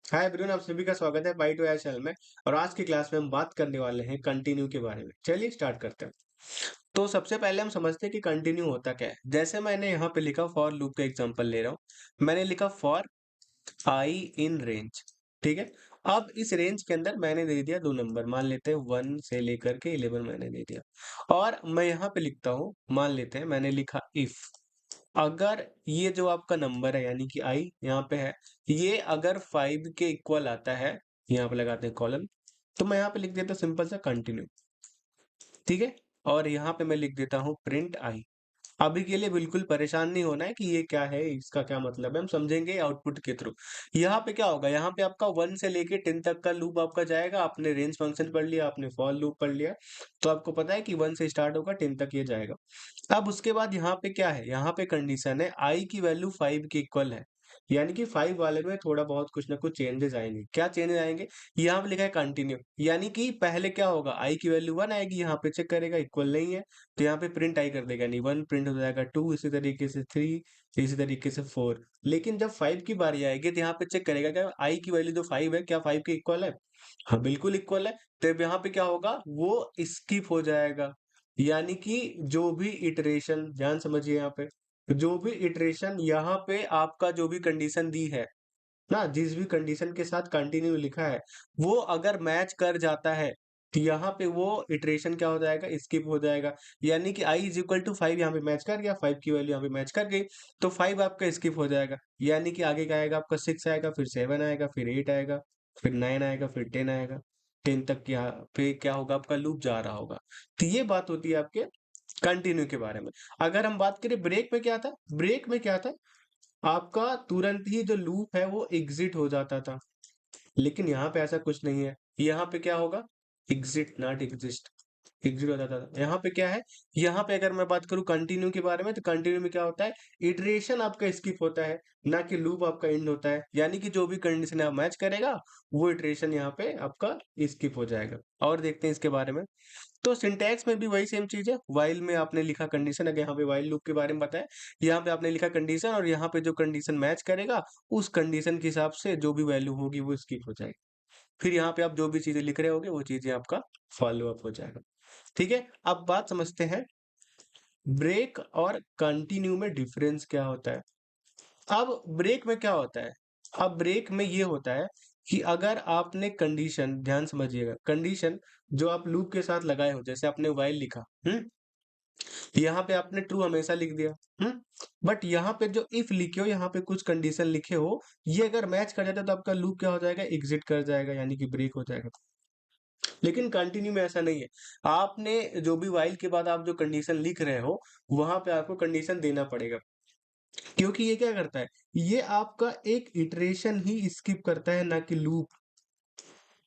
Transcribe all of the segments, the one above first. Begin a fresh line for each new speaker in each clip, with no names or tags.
Hi everyone, आप सभी का स्वागत है बाई टू एयर चैनल में। और आज की क्लास में हम बात करने वाले हैं कंटिन्यू के बारे में। चलिए स्टार्ट करते हैं। तो सबसे पहले हम समझते हैं कि कंटिन्यू होता क्या है। जैसे मैंने यहाँ पे लिखा, फॉर लूप का एग्जांपल ले रहा हूँ। मैंने लिखा फॉर आई इन रेंज। ठीक है। अब इस रेंज के अंदर मैंने दे दिया दो नंबर, मान लेते हैं 1 से लेकर के 11 मैंने दे दिया। और मैं यहाँ पे लिखता हूँ, मान लेते हैं मैंने लिखा इफ अगर ये जो आपका नंबर है यानी कि आई यहाँ पे है, ये अगर 5 के इक्वल आता है, यहाँ पे लगाते हैं कॉलन, तो मैं यहाँ पे लिख देता हूँ सिंपल सा कंटिन्यू। ठीक है। और यहाँ पे मैं लिख देता हूँ प्रिंट आई। अभी के लिए बिल्कुल परेशान नहीं होना है कि ये क्या है, इसका क्या मतलब है, हम समझेंगे आउटपुट के थ्रू। यहाँ पे क्या होगा, यहाँ पे आपका 1 से लेके 10 तक का लूप आपका जाएगा। आपने रेंज फंक्शन पढ़ लिया, आपने फॉर लूप पढ़ लिया, तो आपको पता है कि 1 से स्टार्ट होगा 10 तक ये जाएगा। अब उसके बाद यहाँ पे क्या है, यहाँ पे कंडीशन है आई की वैल्यू 5 के इक्वल है, यानी कि 5 वाले में थोड़ा बहुत कुछ ना कुछ चेंजेस आएंगे। क्या चेंजेस आएंगे, यहाँ पे लिखा है कंटिन्यू, यानी कि पहले क्या होगा, आई की वैल्यू 1 आएगी, यहाँ पे चेक करेगा इक्वल नहीं है, तो यहाँ पे प्रिंट आई कर देगा, नहीं 1 प्रिंट हो जाएगा, 2 इसी तरीके से 3, इसी तरीके से 4। लेकिन जब 5 की बारी आएगी तो यहाँ पे चेक करेगा क्या आई की वैल्यू जो 5 है क्या 5 के इक्वल है। हाँ बिल्कुल इक्वल है। तो अब यहाँ पे क्या होगा, वो स्किप हो जाएगा। यानी कि जो भी इटरेशन, ध्यान समझिए यहाँ पे, जो भी इटरेशन यहाँ पे आपका जो भी कंडीशन दी है ना, जिस भी कंडीशन के साथ कंटिन्यू लिखा है, वो अगर मैच कर जाता है, तो यहाँ पे वो इटरेशन क्या हो जाएगा, स्किप हो जाएगा। यानी कि आई इज इक्वल टू 5 यहाँ पे मैच कर गया, 5 की वैल्यू यहाँ पे मैच कर गई, तो 5 आपका स्किप हो जाएगा। यानी कि आगे क्या आएगा आपका, 6 आएगा, फिर 7 आएगा, फिर 8 आएगा, फिर 9 आएगा, फिर 10 आएगा। 10 तक यहाँ पे क्या होगा, आपका लूप जा रहा होगा। तो ये बात होती है आपके कंटिन्यू के बारे में। अगर हम बात करें ब्रेक में क्या था, ब्रेक में क्या था, आपका तुरंत ही जो लूप है वो एग्जिट हो जाता था। लेकिन यहाँ पे ऐसा कुछ नहीं है। यहाँ पे क्या होगा, एग्जिट नॉट एग्जिस्ट, एग्जिट हो जाता था। यहाँ पे क्या है, यहाँ पे अगर मैं बात करूँ कंटिन्यू के बारे में, तो कंटिन्यू में क्या होता है, इटरेशन आपका स्किप होता है, ना कि लूप आपका एंड होता है। यानी कि जो भी कंडीशन आप मैच करेगा, वो इटरेशन यहाँ पे आपका स्किप हो जाएगा। और देखते हैं इसके बारे में। तो सिंटैक्स में भी वही सेम चीज है। व्हाइल में आपने लिखा कंडीशन, अगर यहाँ पे व्हाइल लूप के बारे में बताया, यहाँ पे आपने लिखा कंडीशन, और यहाँ पे जो कंडीशन मैच करेगा, उस कंडीशन के हिसाब से जो भी वैल्यू होगी वो स्किप हो जाएगी। फिर यहाँ पे आप जो भी चीजें लिख रहे होगे वो चीजें आपका फॉलो अप हो जाएगा। ठीक है। अब बात समझते हैं ब्रेक और कंटिन्यू में डिफरेंस क्या होता है। अब ब्रेक में क्या होता है, अब ब्रेक में ये होता है कि अगर आपने कंडीशन, ध्यान समझिएगा, कंडीशन जो आप लूप के साथ लगाए हो, जैसे आपने व्हाइल लिखा, यहाँ पे आपने ट्रू हमेशा लिख दिया, बट यहाँ पे जो इफ लिखे हो, यहाँ पे कुछ कंडीशन लिखे हो, ये अगर मैच कर जाता है तो आपका लूप क्या हो जाएगा, एग्जिट कर जाएगा, यानी कि ब्रेक हो जाएगा। लेकिन कंटिन्यू में ऐसा नहीं है। आपने जो भी व्हाइल के बाद आप जो कंडीशन लिख रहे हो, वहां पे आपको कंडीशन देना पड़ेगा। क्योंकि ये क्या करता है, ये आपका एक इटरेशन ही स्किप करता है, ना कि लूप।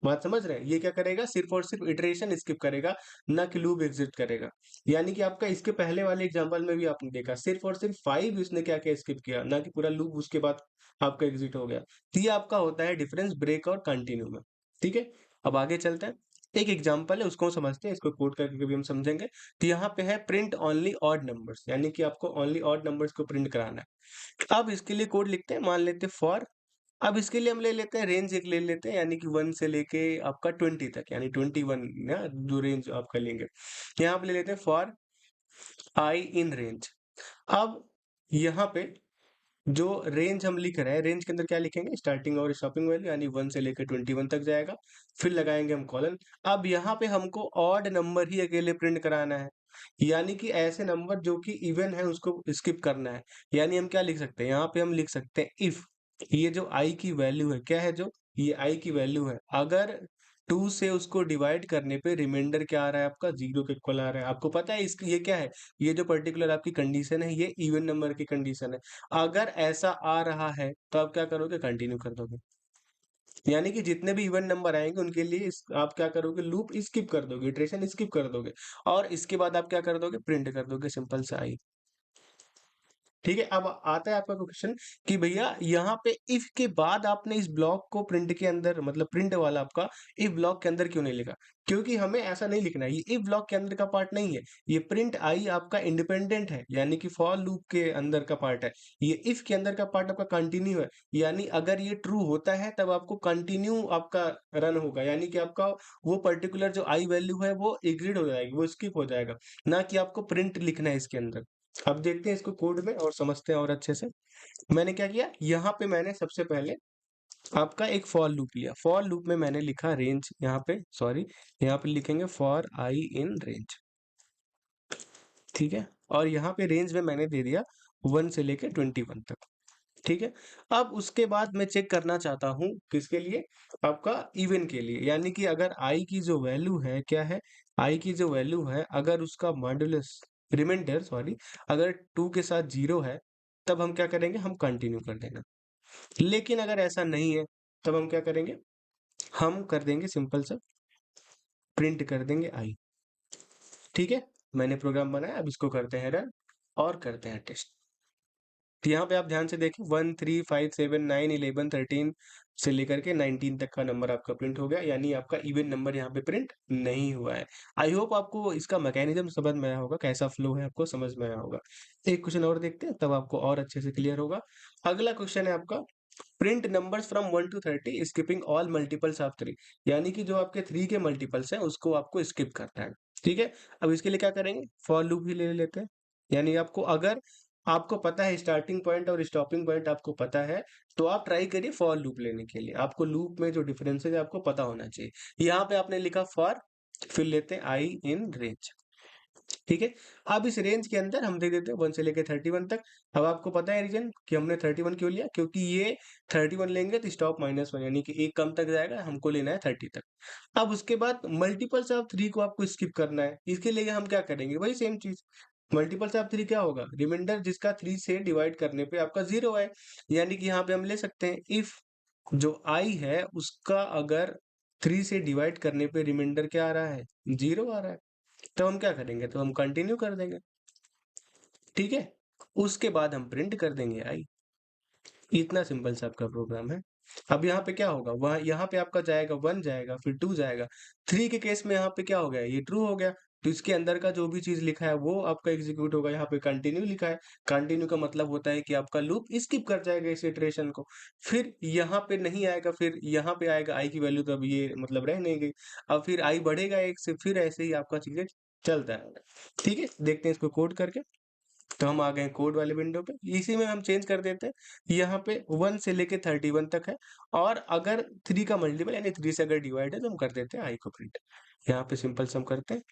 बात समझ रहे हैं, ये क्या करेगा, सिर्फ और सिर्फ इटरेशन स्किप करेगा, ना कि लूप एग्जिट करेगा। यानी कि आपका इसके पहले वाले एग्जांपल में भी आपने देखा, सिर्फ और सिर्फ 5 इसने क्या क्या स्किप किया, ना कि पूरा लूप उसके बाद आपका एग्जिट हो गया। तो ये आपका होता है डिफरेंस ब्रेक और कंटिन्यू में। ठीक है। अब आगे चलते हैं। एक एग्जांपल है, उसको समझते हैं, इसको कोड करके भी हम समझेंगे। तो यहाँ पे है प्रिंट ओनली ऑड नंबर्स, यानी कि आपको ओनली ऑड नंबर्स को प्रिंट कराना है। अब इसके लिए कोड लिखते हैं, मान लेते हैं फॉर, अब इसके लिए हम ले लेते हैं रेंज, एक ले लेते हैं, यानी कि 1 से लेके आपका 20 तक, यानी 21 ना, जो रेंज आपका लेंगे। यहाँ पे ले लेते हैं फॉर आई इन रेंज। अब यहाँ पे जो रेंज हम लिख रहे हैं, रेंज के अंदर क्या लिखेंगे, स्टार्टिंग और स्टॉपिंग वैल्यू, यानी 1 से लेकर 21 तक जाएगा। फिर लगाएंगे हम कॉलन। अब यहाँ पे हमको ऑड नंबर ही अकेले प्रिंट कराना है, यानी कि ऐसे नंबर जो कि इवन है उसको स्किप करना है। यानी हम क्या लिख सकते हैं, यहाँ पे हम लिख सकते हैं इफ ये जो आई की वैल्यू है, क्या है, जो ये आई की वैल्यू है, अगर 2 से उसको डिवाइड करने पे रिमाइंडर क्या आ रहा है आपका, 0 के इक्वल आ रहा है। आपको पता है इसकी ये क्या है, ये जो पर्टिकुलर आपकी कंडीशन है, ये इवन नंबर की कंडीशन है। अगर ऐसा आ रहा है तो आप क्या करोगे, कंटिन्यू कर दोगे। यानी कि जितने भी इवन नंबर आएंगे उनके लिए आप क्या करोगे, लूप स्किप कर दोगे, इटरेशन स्किप कर दोगे, और इसके बाद आप क्या कर दोगे, प्रिंट कर दोगे, सिंपल सा आई। ठीक है, अब आता है आपका क्वेश्चन कि भैया यहाँ पे इफ के बाद आपने इस ब्लॉक को प्रिंट के अंदर मतलब प्रिंट वाला आपका इफ ब्लॉक के अंदर क्यों नहीं लिखा? क्योंकि हमें ऐसा नहीं लिखना है, ये इफ ब्लॉक के अंदर का पार्ट नहीं है। ये प्रिंट आई आपका इंडिपेंडेंट है, यानी कि फॉर लूप के अंदर का पार्ट है। ये इफ के अंदर का पार्ट आपका कंटिन्यू है, यानी अगर ये ट्रू होता है तब आपको कंटिन्यू आपका रन होगा, यानी कि आपका वो पर्टिकुलर जो आई वैल्यू है वो एग्जिट हो जाएगी, वो स्किप हो जाएगा, ना कि आपको प्रिंट लिखना है इसके अंदर। अब देखते हैं इसको कोड में और समझते हैं और अच्छे से। मैंने क्या किया, यहाँ पे मैंने सबसे पहले आपका एक फॉर लूप लिया। फॉर लूप में मैंने लिखा रेंज, यहाँ पे सॉरी, यहाँ पे लिखेंगे फॉर आई इन रेंज, ठीक है। और यहाँ पे रेंज में मैंने दे दिया 1 से लेके 21 तक, ठीक है। अब उसके बाद मैं चेक करना चाहता हूँ किसके लिए, आपका इवन के लिए, यानी कि अगर आई की जो वैल्यू है क्या है, आई की जो वैल्यू है अगर उसका मॉड्यूलस रिमाइंडर सॉरी अगर 2 के साथ 0 है, तब हम क्या करेंगे, हम कंटिन्यू कर देंगे। लेकिन अगर ऐसा नहीं है तब हम क्या करेंगे, हम कर देंगे सिंपल सा प्रिंट कर देंगे आई, ठीक है। मैंने प्रोग्राम बनाया, अब इसको करते हैं रन और करते हैं टेस्ट। तो यहाँ पे आप ध्यान से देखें 1 3 5 7 9 11 13 से लेकर के 19 तक का नंबर आपका प्रिंट हो गया, यानी आपका इवन नंबर यहाँ पे प्रिंट नहीं हुआ है। आई होप आपको इसका मैकेनिज्म समझ में आया होगा, कैसा फ्लो है आपको समझ में आया होगा। एक क्वेश्चन और देखते हैं, तब आपको और अच्छे से क्लियर होगा। अगला क्वेश्चन है आपका print numbers from 1 to 30 skipping all multiples of 3, यानी कि जो आपके 3 के मल्टीपल्स हैं उसको आपको स्किप करना है, ठीक है। अब इसके लिए क्या करेंगे, फॉर लूप ही ले लेते हैं, यानी आपको अगर आपको पता है स्टार्टिंग पॉइंट और स्टॉपिंग पॉइंट आपको पता है, तो आप ट्राई करिए फॉर लूप लेने के लिए। आपको लूप में जो डिफरेंसेस है आपको पता होना चाहिए। यहाँ पे आपने लिखा फॉर, फिर लेते हैं आई इन रेंज, ठीक है। अब इस रेंज के अंदर हम दे देते हैं 1 से लेके 31 तक। अब आपको पता है रीजन कि हमने 31 क्यों लिया, क्योंकि ये 31 लेंगे तो स्टॉप -1, यानी कि एक कम तक जाएगा, हमको लेना है 30 तक। अब उसके बाद मल्टीपल्स ऑफ 3 को आपको स्किप करना है, इसके लिए हम क्या करेंगे, वही सेम चीज। मल्टीपल्स ऑफ 3 क्या होगा, रिमाइंडर जिसका 3 से डिवाइड करने पे आपका 0 है, यानी कि यहाँ पे हम ले सकते हैं इफ जो आई है उसका अगर 3 से डिवाइड करने पे रिमाइंडर क्या आ रहा है, 0 आ रहा है, तो हम क्या करेंगे, तो हम कंटिन्यू कर देंगे, ठीक है। उसके बाद हम प्रिंट कर देंगे आई। इतना सिंपल सा आपका प्रोग्राम है। अब यहाँ पे क्या होगा, वहाँ यहाँ पे आपका जाएगा 1 जाएगा, फिर 2 जाएगा। 3 के केस में यहाँ पे क्या हो गया, ये ट्रू हो गया, तो इसके अंदर का जो भी चीज लिखा है वो आपका एग्जीक्यूट होगा। यहाँ पे कंटिन्यू लिखा है, कंटिन्यू का मतलब होता है कि आपका लूप स्किप कर जाएगा इस इटरेशन को। फिर यहाँ पे नहीं आएगा, फिर यहाँ पे आएगा आई की वैल्यू, तो अब ये मतलब रह नहीं गई। अब फिर आई बढ़ेगा 1 से, फिर ऐसे ही आपका चीजें चलता रहेगा, ठीक है। देखते हैं इसको कोड करके। तो हम आ गए कोड वाले विंडो पे, इसी में हम चेंज कर देते हैं। यहाँ पे 1 से लेके 31 तक है, और अगर 3 का मल्टीपल यानी 3 से अगर डिवाइड है तो हम कर देते हैं आई को प्रिंट। यहाँ पे सिंपल सम करते हैं,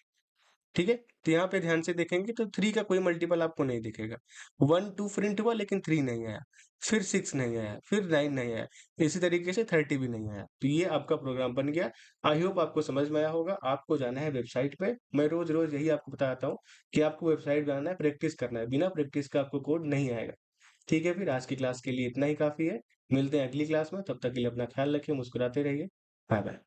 ठीक है। तो यहाँ पे ध्यान से देखेंगे तो 3 का कोई मल्टीपल आपको नहीं दिखेगा। 1 2 प्रिंट हुआ लेकिन 3 नहीं आया, फिर 6 नहीं आया, फिर 9 नहीं आया, इसी तरीके से 30 भी नहीं आया। तो ये आपका प्रोग्राम बन गया। आई होप आपको समझ में आया होगा। आपको जाना है वेबसाइट पे, मैं रोज रोज यही आपको बताता हूँ कि आपको वेबसाइट जाना है, प्रैक्टिस करना है, बिना प्रैक्टिस का आपको कोड नहीं आएगा, ठीक है। फिर आज की क्लास के लिए इतना ही काफी है, मिलते हैं अगली क्लास में, तब तक के लिए अपना ख्याल रखिए, मुस्कुराते रहिए, बाय बाय।